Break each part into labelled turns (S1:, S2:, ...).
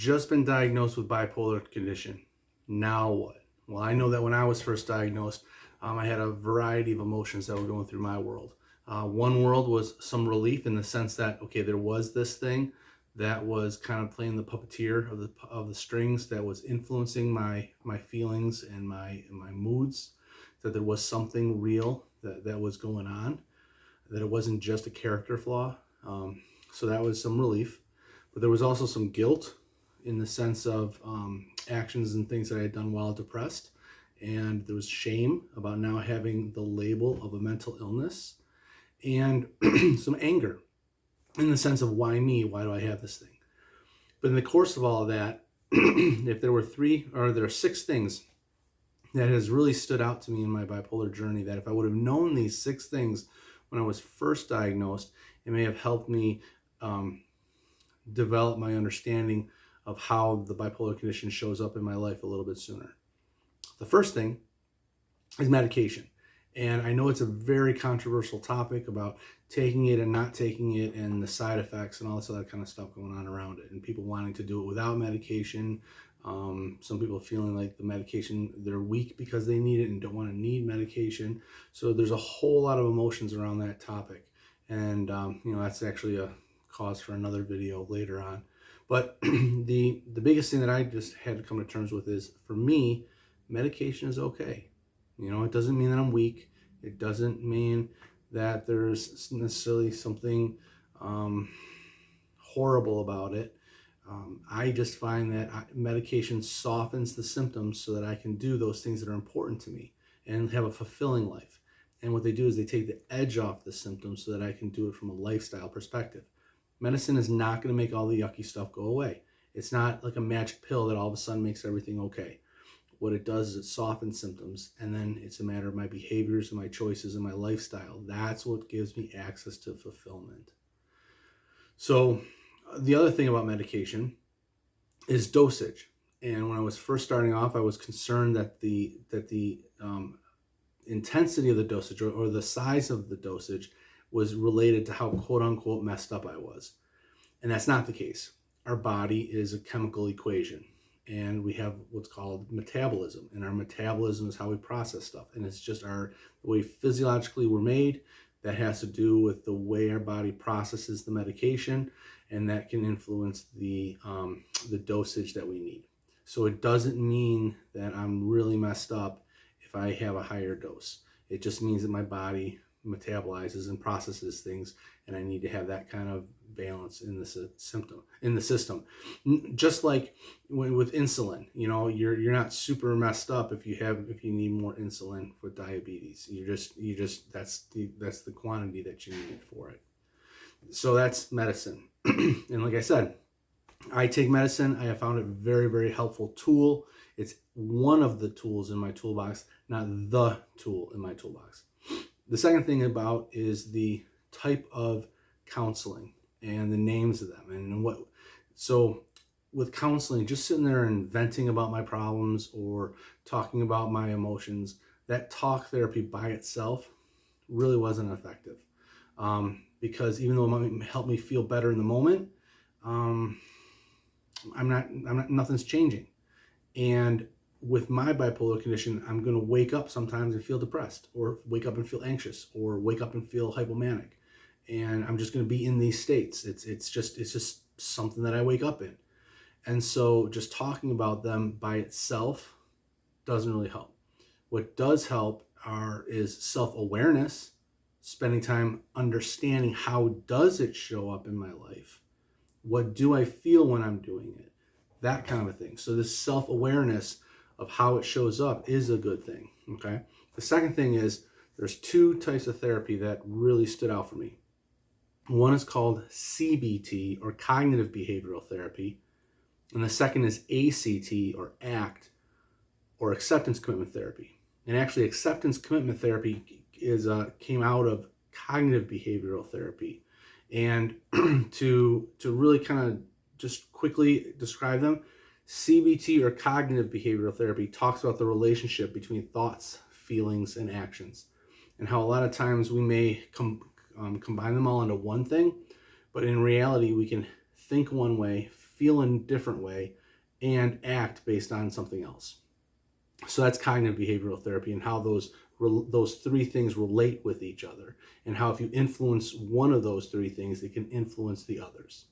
S1: just been diagnosed with bipolar condition. Now what? Well, I know that when I was first diagnosed, I had a variety of emotions that were going through my world. One world was some relief in the sense that, okay, there was this thing that was kind of playing the puppeteer of the strings that was influencing my feelings and my moods, that there was something real that was going on, that it wasn't just a character flaw. So that was some relief. But there was also some guilt in the sense of actions and things that I had done while depressed. And there was shame about now having the label of a mental illness, and some anger in the sense of, why me? Why do I have this thing? But in the course of all of that, if there are 6 things that has really stood out to me in my bipolar journey, that if I would have known these 6 things when I was first diagnosed, it may have helped me develop my understanding of how the bipolar condition shows up in my life a little bit sooner. The first thing is medication. And I know it's a very controversial topic about taking it and not taking it and the side effects and all this other kind of stuff going on around it, and people wanting to do it without medication. Some people feeling like the medication, they're weak because they need it and don't want to need medication. So there's a whole lot of emotions around that topic. And, that's actually a cause for another video later on. But the biggest thing that I just had to come to terms with is, for me, medication is okay. It doesn't mean that I'm weak. It doesn't mean that there's necessarily something horrible about it. I just find that medication softens the symptoms so that I can do those things that are important to me and have a fulfilling life. And what they do is they take the edge off the symptoms so that I can do it from a lifestyle perspective. Medicine is not going to make all the yucky stuff go away. It's not like a magic pill that all of a sudden makes everything okay. What it does is it softens symptoms, and then it's a matter of my behaviors and my choices and my lifestyle. That's what gives me access to fulfillment. So the other thing about medication is dosage. And when I was first starting off, I was concerned that the intensity of the dosage or the size of the dosage was related to how quote unquote messed up I was. And that's not the case. Our body is a chemical equation, and we have what's called metabolism, and our metabolism is how we process stuff. And it's just the way physiologically we're made. That has to do with the way our body processes the medication, and that can influence the dosage that we need. So it doesn't mean that I'm really messed up if I have a higher dose. It just means that my body metabolizes and processes things, and I need to have that kind of balance in the system. Just like with insulin, you're not super messed up if you need more insulin for diabetes. That's the quantity that you need for it. So that's medicine. And like I said, I take medicine. I have found it a very, very helpful tool. It's one of the tools in my toolbox, not the tool in my toolbox. The second thing about is the type of counseling and the names of them so with counseling, just sitting there and venting about my problems or talking about my emotions, that talk therapy by itself really wasn't effective. Because even though it might help me feel better in the moment, nothing's changing. And with my bipolar condition, I'm going to wake up sometimes and feel depressed, or wake up and feel anxious, or wake up and feel hypomanic. And I'm just going to be in these states. It's just something that I wake up in. And so just talking about them by itself doesn't really help. What does help is self-awareness, spending time understanding how does it show up in my life? What do I feel when I'm doing it? That kind of a thing. So this self-awareness of how it shows up is a good thing, okay? The second thing is there's 2 types of therapy that really stood out for me. One is called CBT, or cognitive behavioral therapy, and the second is ACT, or ACT, or acceptance commitment therapy. And actually, acceptance commitment therapy came out of cognitive behavioral therapy. And to really kind of just quickly describe them, CBT, or cognitive behavioral therapy, talks about the relationship between thoughts, feelings, and actions, and how a lot of times we may combine them all into one thing, but in reality we can think one way, feel in a different way, and act based on something else. So that's cognitive behavioral therapy, and how those three things relate with each other, and how if you influence one of those three things, it can influence the others.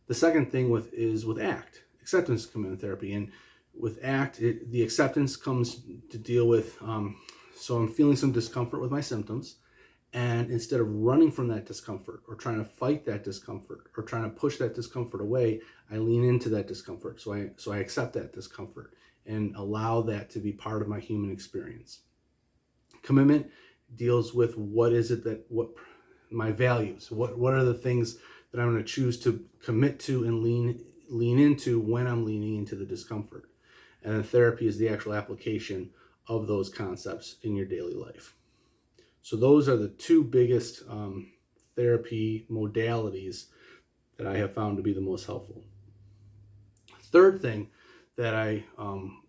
S1: The second thing is with ACT, acceptance commitment therapy. And with ACT, the acceptance comes to deal with, so I'm feeling some discomfort with my symptoms, and instead of running from that discomfort or trying to fight that discomfort or trying to push that discomfort away, I lean into that discomfort. So I accept that discomfort and allow that to be part of my human experience. Commitment deals with what my values, what are the things that I'm going to choose to commit to and lean into when I'm leaning into the discomfort. And then therapy is the actual application of those concepts in your daily life. So those are the two biggest therapy modalities that I have found to be the most helpful. Third thing that I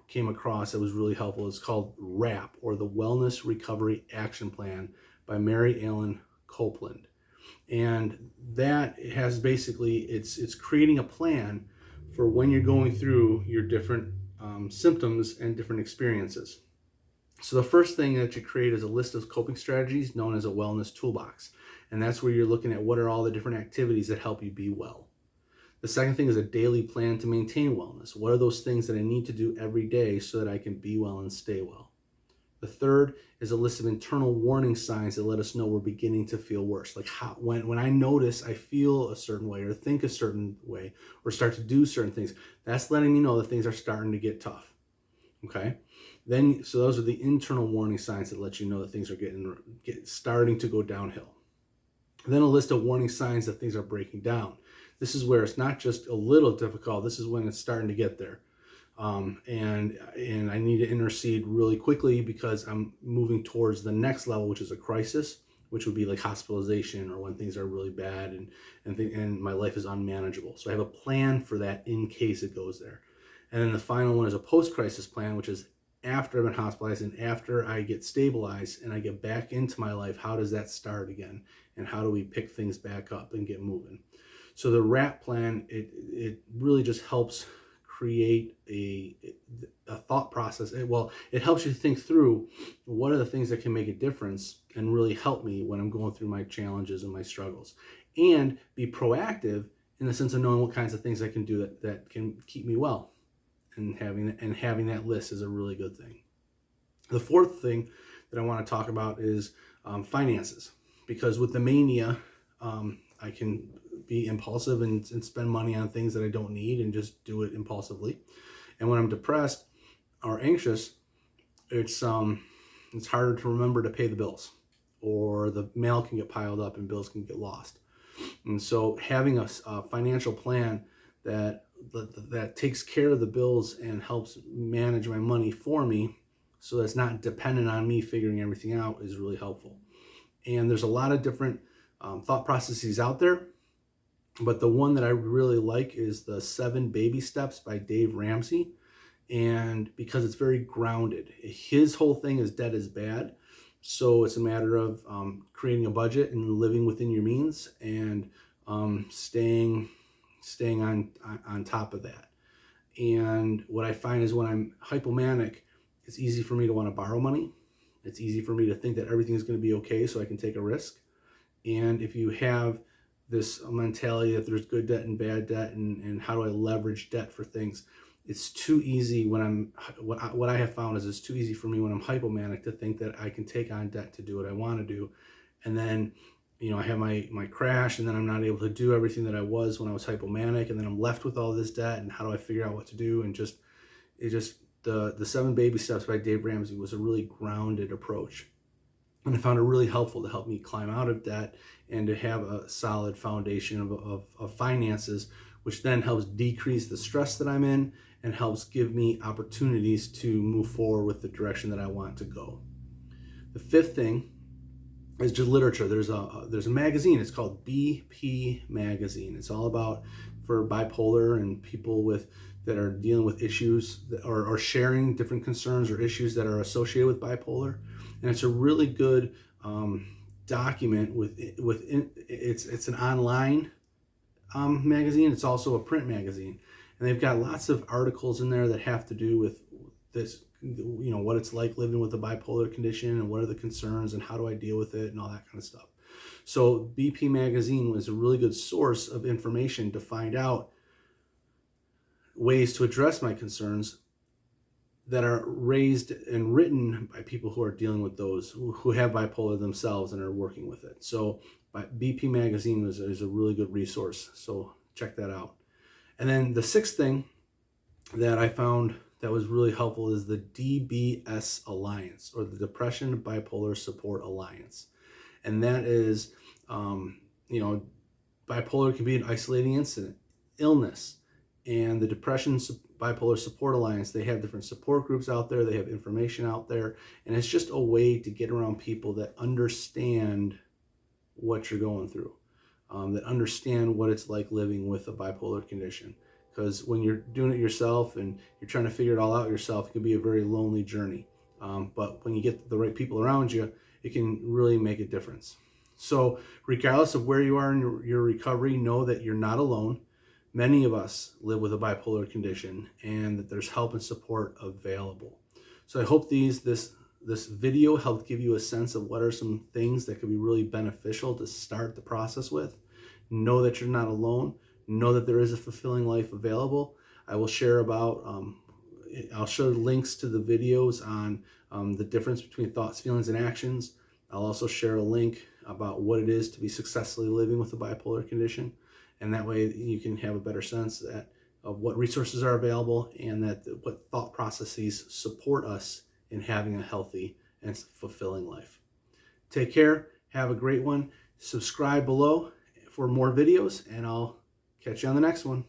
S1: came across that was really helpful is called WRAP, or the Wellness Recovery Action Plan, by Mary Ellen Copeland. And that has basically, it's creating a plan for when you're going through your different symptoms and different experiences. So the first thing that you create is a list of coping strategies known as a wellness toolbox. And that's where you're looking at what are all the different activities that help you be well. The second thing is a daily plan to maintain wellness. What are those things that I need to do every day so that I can be well and stay well? The third is a list of internal warning signs that let us know we're beginning to feel worse. Like when I notice I feel a certain way or think a certain way or start to do certain things, that's letting me know that things are starting to get tough. Okay? So those are the internal warning signs that let you know that things are starting to go downhill. Then a list of warning signs that things are breaking down. This is where it's not just a little difficult. This is when it's starting to get there. And I need to intercede really quickly because I'm moving towards the next level, which is a crisis, which would be like hospitalization, or when things are really bad and my life is unmanageable. So I have a plan for that in case it goes there. And then the final one is a post-crisis plan, which is after I've been hospitalized and after I get stabilized and I get back into my life, how does that start again? And how do we pick things back up and get moving? So the WRAP plan, it really just helps create a thought process. It helps you think through what are the things that can make a difference and really help me when I'm going through my challenges and my struggles, and be proactive in the sense of knowing what kinds of things I can do that can keep me well. And having that list is a really good thing. The fourth thing that I want to talk about is finances, because with the mania, I can be impulsive and spend money on things that I don't need and just do it impulsively. And when I'm depressed or anxious, it's harder to remember to pay the bills, or the mail can get piled up and bills can get lost. And so having a financial plan that takes care of the bills and helps manage my money for me, so that's not dependent on me figuring everything out, is really helpful. And there's a lot of different thought processes out there, but the one that I really like is the 7 Baby Steps by Dave Ramsey. And because it's very grounded, his whole thing is debt is bad. So it's a matter of creating a budget and living within your means, and staying on top of that. And what I find is when I'm hypomanic, it's easy for me to want to borrow money. It's easy for me to think that everything is going to be okay so I can take a risk. And if you have this mentality that there's good debt and bad debt, and how do I leverage debt for things, it's too easy what I have found is it's too easy for me when I'm hypomanic to think that I can take on debt to do what I want to do. And then, I have my crash, and then I'm not able to do everything that I was when I was hypomanic, and then I'm left with all this debt, and how do I figure out what to do? And the 7 Baby Steps by Dave Ramsey was a really grounded approach. And I found it really helpful to help me climb out of debt and to have a solid foundation of finances, which then helps decrease the stress that I'm in and helps give me opportunities to move forward with the direction that I want to go. The fifth thing is just literature. There's a magazine. It's called BP Magazine. It's all about for bipolar and people that are dealing with issues or sharing different concerns or issues that are associated with bipolar. And it's a really good document it's an online magazine. It's also a print magazine, and they've got lots of articles in there that have to do with this, what it's like living with a bipolar condition and what are the concerns and how do I deal with it and all that kind of stuff. So BP magazine was a really good source of information to find out ways to address my concerns that are raised and written by people who are dealing with those who have bipolar themselves and are working with it. So BP magazine is a really good resource. So check that out. And then the sixth thing that I found that was really helpful is the DBS Alliance, or the Depression Bipolar Support Alliance. And that is, bipolar can be an isolating illness. And the Depression Bipolar Support Alliance, they have different support groups out there. They have information out there. And it's just a way to get around people that understand what you're going through, that understand what it's like living with a bipolar condition. Because when you're doing it yourself and you're trying to figure it all out yourself, it can be a very lonely journey. But when you get the right people around you, it can really make a difference. So regardless of where you are in your recovery, know that you're not alone. Many of us live with a bipolar condition, and that there's help and support available. So I hope this video helped give you a sense of what are some things that could be really beneficial to start the process with. Know that you're not alone. Know that there is a fulfilling life available. I will share I'll show links to the videos on the difference between thoughts, feelings, and actions. I'll also share a link about what it is to be successfully living with a bipolar condition. And that way you can have a better sense of what resources are available and what thought processes support us in having a healthy and fulfilling life. Take care. Have a great one. Subscribe below for more videos, and I'll catch you on the next one.